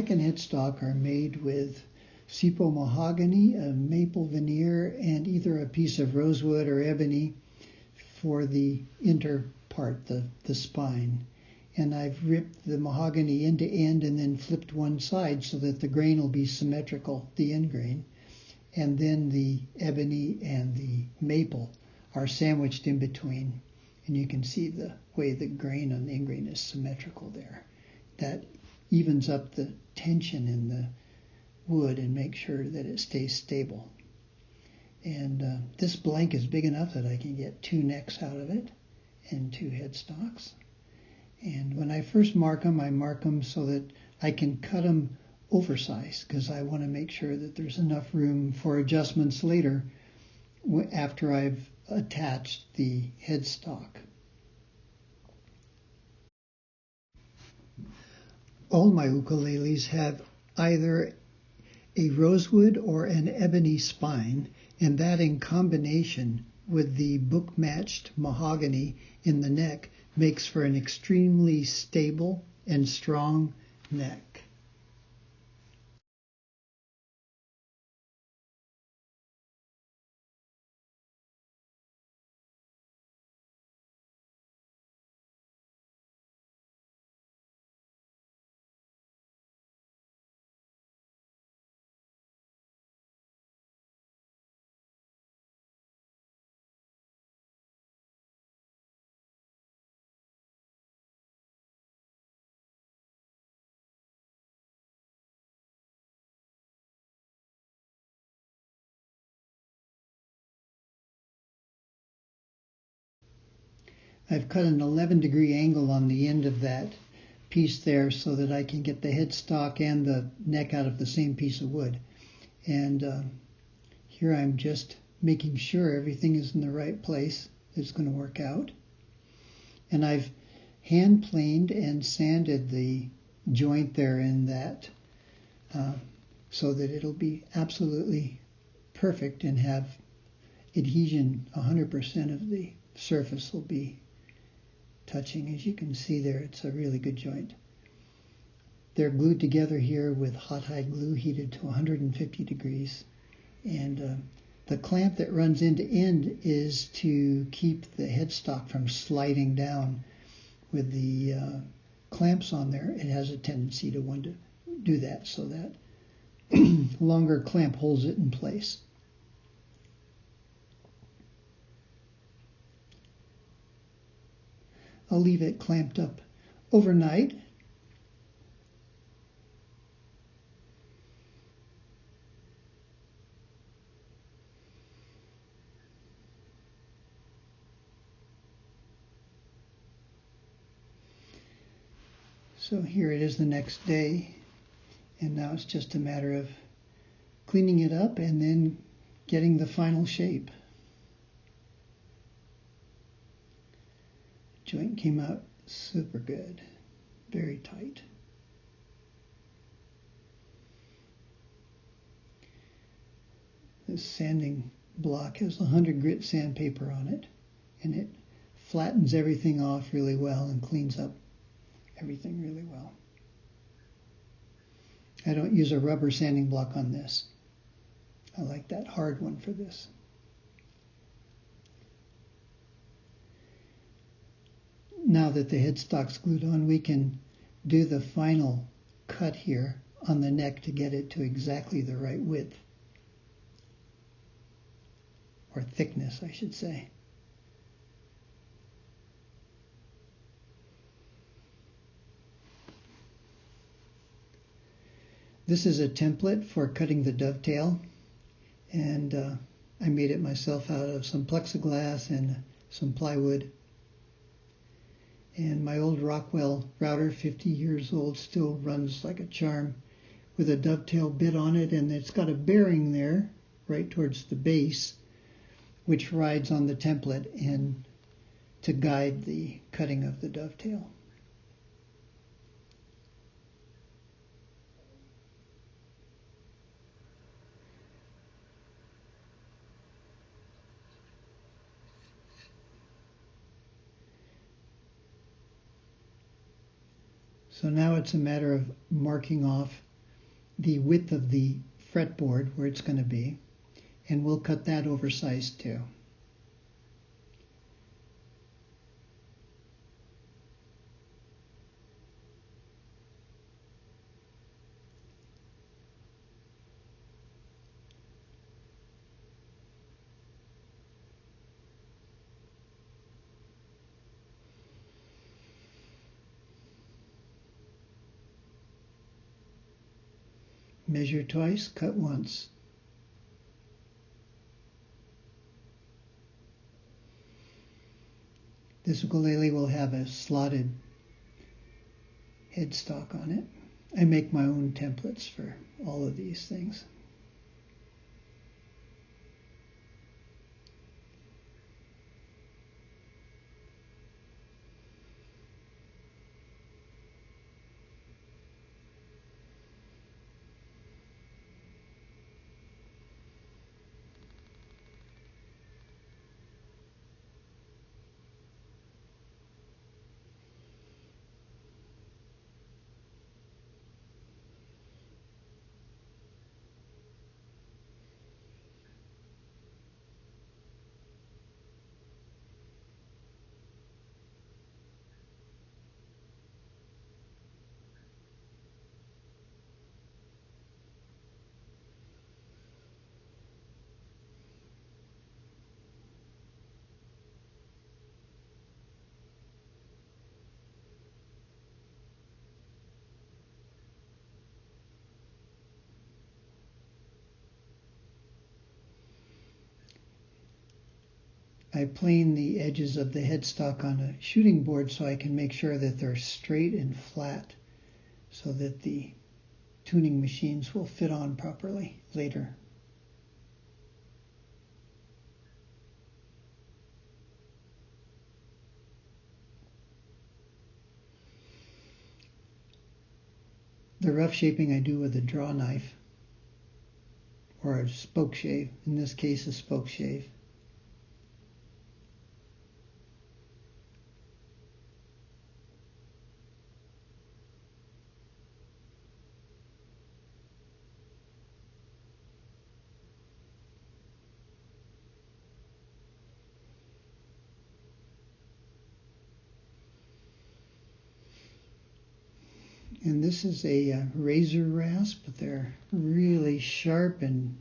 plank and headstock are made with Sipo mahogany, a maple veneer, and either a piece of rosewood or ebony for the inner part, the spine. And I've ripped the mahogany end to end and then flipped one side so that the grain will be symmetrical, the end grain. And then the ebony and the maple are sandwiched in between. And you can see the way the grain on the end grain is symmetrical there. That evens up the tension in the wood and makes sure that it stays stable. And this blank is big enough that I can get 2 necks out of it and 2 headstocks. And when I first mark them, I mark them so that I can cut them oversized because I want to make sure that there's enough room for adjustments later after I've attached the headstock. All my ukuleles have either a rosewood or an ebony spine, and that in combination with the book-matched mahogany in the neck makes for an extremely stable and strong neck. I've cut an 11-degree angle on the end of that piece there so that I can get the headstock and the neck out of the same piece of wood. And here I'm just making sure everything is in the right place. It's going to work out. And I've hand planed and sanded the joint there in that so that it'll be absolutely perfect and have adhesion. 100% of the surface will be touching. As you can see there, it's a really good joint. They're glued together here with hot hide glue heated to 150 degrees. And the clamp that runs end to end is to keep the headstock from sliding down. With the clamps on there, it has a tendency to want to do that, so that longer clamp holds it in place. I'll leave it clamped up overnight. So here it is the next day, and now it's just a matter of cleaning it up and then getting the final shape. Joint came out super good, very tight. This sanding block has 100 grit sandpaper on it, and it flattens everything off really well and cleans up everything really well. I don't use a rubber sanding block on this. I like that hard one for this. Now that the headstock's glued on, we can do the final cut here on the neck to get it to exactly the right width, or thickness, I should say. This is a template for cutting the dovetail, and I made it myself out of some plexiglass and some plywood. And my old Rockwell router, 50 years old, still runs like a charm with a dovetail bit on it, and it's got a bearing there right towards the base, which rides on the template and to guide the cutting of the dovetail. So now it's a matter of marking off the width of the fretboard where it's going to be, and we'll cut that oversized too. Measure twice, cut once. This ukulele will have a slotted headstock on it. I make my own templates for all of these things. I plane the edges of the headstock on a shooting board so I can make sure that they're straight and flat so that the tuning machines will fit on properly later. The rough shaping I do with a draw knife or a spoke shave, in this case a spoke shave. And this is a razor rasp. They're really sharp and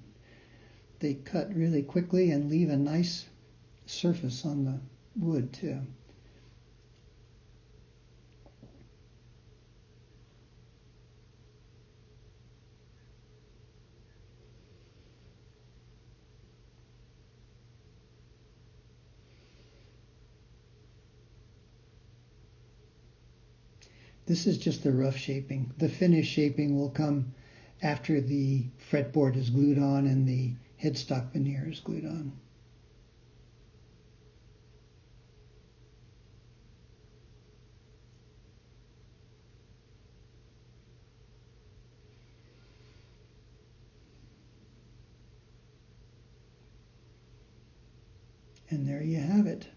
they cut really quickly and leave a nice surface on the wood too. This is just the rough shaping. The finished shaping will come after the fretboard is glued on and the headstock veneer is glued on. And there you have it.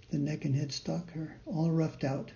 The neck and headstock are all roughed out.